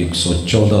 114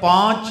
5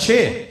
6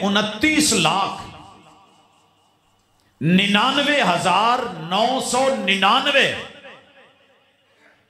29,99,999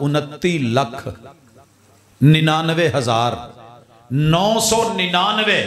29,99,999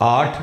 8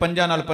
5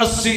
80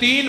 3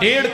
1.5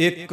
1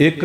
1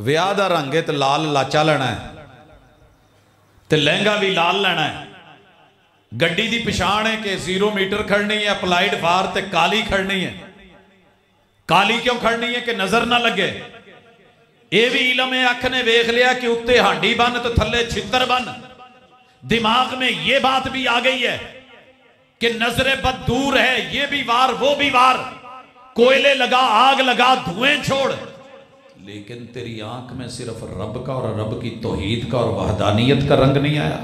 ਵਿਆਹ ਦਾ ਰੰਗ ਹੈ ਤੇ ਲਾਲ ਲਾਚਾ ਲੈਣਾ ਹੈ ਤੇ ਲਹਿੰਗਾ ਵੀ ਲਾਲ ਲੈਣਾ ਹੈ। ਗੱਡੀ ਦੀ ਪਛਾਣ ਹੈ ਕਿ 0 ਮੀਟਰ ਖੜਨੀ ਹੈ, ਅਪਲਾਈਡ ਫਾਰ ਤੇ ਕਾਲੀ ਖੜਨੀ ਹੈ। ਕਾਲੀ ਕਿਉਂ ਖੜਨੀ ਹੈ? ਕਿ ਨਜ਼ਰ ਨਾ ਲੱਗੇ। ਇਹ ਵੀ ਇਲਮ ਹੈ, ਅੱਖ ਨੇ ਵੇਖ ਲਿया कि उत्ते हांडी बन तो थल्ले छितर बन। दिमाग में ये बात भी आ गई है कि नजरे बद दूर है, ये भी वार वो भी वार, कोयले लगा आग लगा धुएं छोड़, लेकिन तेरी आंख में सिर्फ रब का और रब की तौहीद का और वहदानियत का रंग नहीं आया।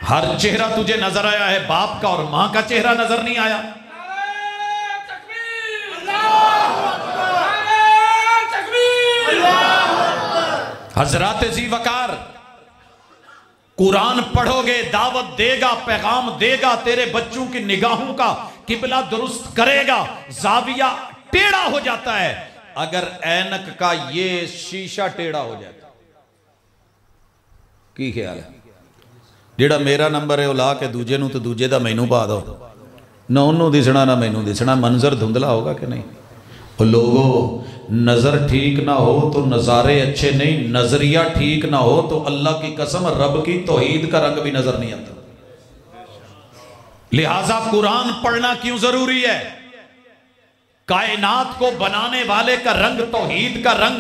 हर चेहरा तुझे नजर आया है, बाप का और मां का चेहरा नजर नहीं आया। हजरत जी वकार, कुरान पढ़ोगे, दावत देगा, पैगाम देगा, तेरे बच्चों की निगाहों का किबला दुरुस्त करेगा। जाविया टेढ़ा हो जाता है अगर ऐनक का ये शीशा टेढ़ा हो जाता। की ख्याल है? जेड़ा मेरा नंबर है वो ला के दूजे नूं ते दूजे दा मैनू पा दो, ना उन्होंने दिसना ना मैनू दिसना, मंजर धुंधला होगा कि नहीं? लोगों, नजर ठीक ना हो तो नज़ारे अच्छे नहीं, नजरिया ठीक ना हो तो अल्लाह की कसम रब की तौहीद का रंग भी नजर नहीं आता। लिहाजा कुरान पढ़ना क्यों जरूरी है? कायनात को बनाने वाले का रंग तौहीद का रंग,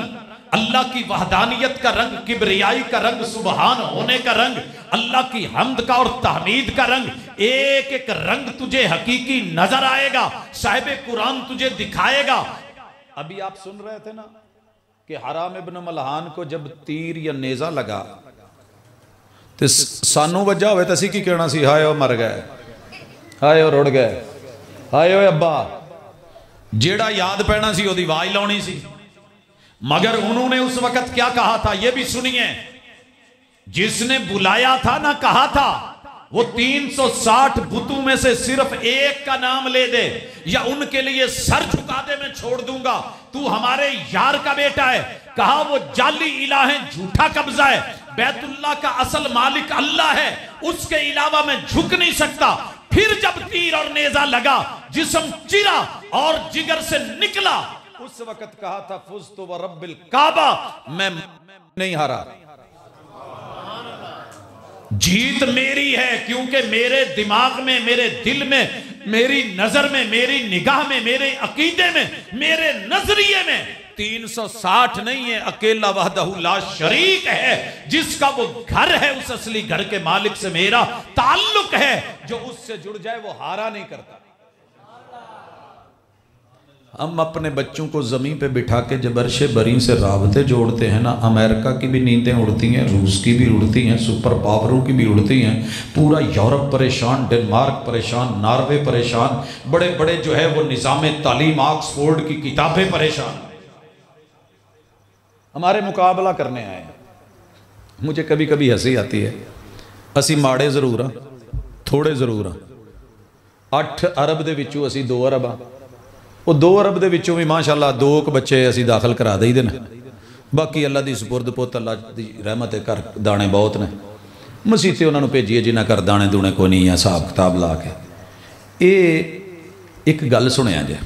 अल्लाह की वहदानियत का रंग, किबरियाई का रंग, सुबहान होने का रंग, अल्लाह की हम्द का और तहमीद का रंग, एक एक रंग तुझे हकीकी नजर आएगा। साहिब कुरान तुझे दिखाएगा। अभी आप सुन रहे थे ना कि हराम इब्न मलहान को जब तीर या नेजा लगा तो सानू वजह होवे तो असी की कहना सी, हाय ओ मर गए, हाय ओ रुड़ गए, हाय ओ अब्बा। जेड़ा याद पैना सी ओदी आवाज लाउनी सी। मगर उन्होंने उस वक्त क्या कहा था ये भी सुनिए। जिसने बुलाया था ना, कहा था वो 360 बुतों में से सिर्फ एक का नाम ले दे या उनके लिए सर झुका दे, मैं छोड़ दूंगा। तू हमारे यार का बेटा है। कहा वो जाली इलाह है, झूठा कब्जा है। बैतुल्लाह का असल मालिक अल्लाह है, उसके अलावा मैं झुक नहीं सकता। फिर जब तीर और नेजा लगा, जिस्म चिरा और जिगर से निकला, उस वक्त कहा था फुज़्तु व रब्बिल काबा, मैं नहीं हारा, जीत मेरी है, क्योंकि मेरे दिमाग में, मेरे दिल में, मेरी नजर में, मेरी निगाह में, मेरे अकीदे में, मेरे नजरिए में 360 नहीं है, अकेला वहदहू ला शरीक है। जिसका वो घर है, उस असली घर के मालिक से मेरा ताल्लुक है। जो उससे जुड़ जाए वो हारा नहीं करता। हम अपने बच्चों को ज़मीन पे बिठा के जब अर्शे बरी से राबते जोड़ते हैं ना, अमेरिका की भी नींदें उड़ती हैं, रूस की भी उड़ती हैं, सुपर पावरों की भी उड़ती हैं, पूरा यूरोप परेशान, डेनमार्क परेशान, नॉर्वे परेशान, बड़े बड़े जो है वो निज़ाम तालीम ऑक्सफोर्ड की किताबें परेशान, हमारे मुकाबला करने आए हैं। मुझे कभी कभी हंसी आती है। असी माड़े जरूर हाँ, थोड़े जरूर हाँ। 8 अरब दे विचों असी 2 अरब हाँ। वो 2 अरब दे विचों भी माशाअल्लाह 2 बच्चे असी दाखिल करा दईदे ने। बाकी अल्लाह दी सुपुर्द पुत, अल्लाह दी रहमत है, घर दाने बहुत ने। मसीते उन्होंने भेजिए जिन्हें घर दाने दूने कोई नहीं है, हिसाब किताब ला के। ये एक गल सुनिया जे,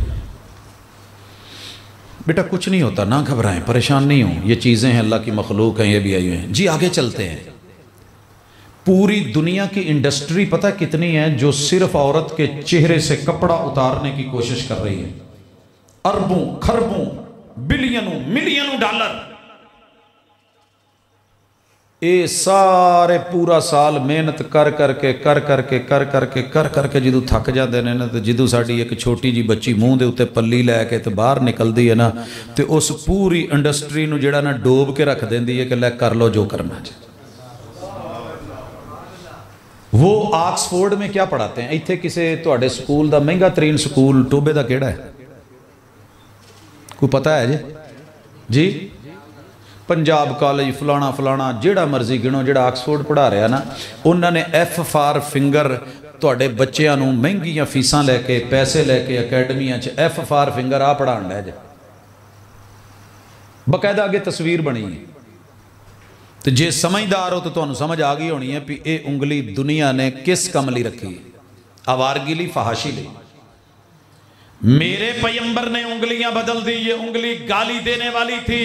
बेटा कुछ नहीं होता, ना घबराएं, परेशान नहीं हो, ये चीज़ें हैं, अल्लाह की मखलूक हैं, ये भी आई हुई हैं जी। आगे चलते हैं। पूरी दुनिया की इंडस्ट्री पता कितनी है जो सिर्फ औरत के चेहरे से कपड़ा उतारने की कोशिश कर रही है? अरबों खरबों बिलियनों मिलियनों डॉलर। ये सारे पूरा साल मेहनत कर करके जदों थक जाते हैं ना, तो जदों साड़ी एक छोटी जी बच्ची मूँह के उत्ते पल्ली लैके तो बाहर निकलती है ना, तो उस पूरी इंडस्ट्री नूं जिहड़ा ना डोब के रख देंदी है कि लै कर लो जो करना चाहिए। वो ऑक्सफोर्ड में क्या पढ़ाते हैं? इत्थे किसे तुहाडे स्कूल दा महंगा तरीन स्कूल टोबे दा केड़ा है? कोई पता है जी? पंजाब कॉलेज फलाना फलाना जेड़ा मर्जी गिनो, जेड़ा ऑक्सफोर्ड पढ़ा रहा ना, उन्होंने एफ फॉर फिंगर तुहाडे बच्चों नूं महंगियां फीसां लैके पैसे लैके अकैडमियां च एफ फॉर फिंगर आ पढ़ाण लै जे। बकायदा अगे तस्वीर बनी है। तो जे समझदार हो तो तुहानूं समझ आ गई होनी है भी ये उंगली दुनिया ने किस कम लई रखी? आवारगी लई, फहाशी लई। मेरे पैगंबर ने उंगलियां बदल दी। ये उंगली गाली देने वाली थी,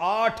8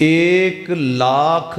1,00,000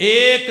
1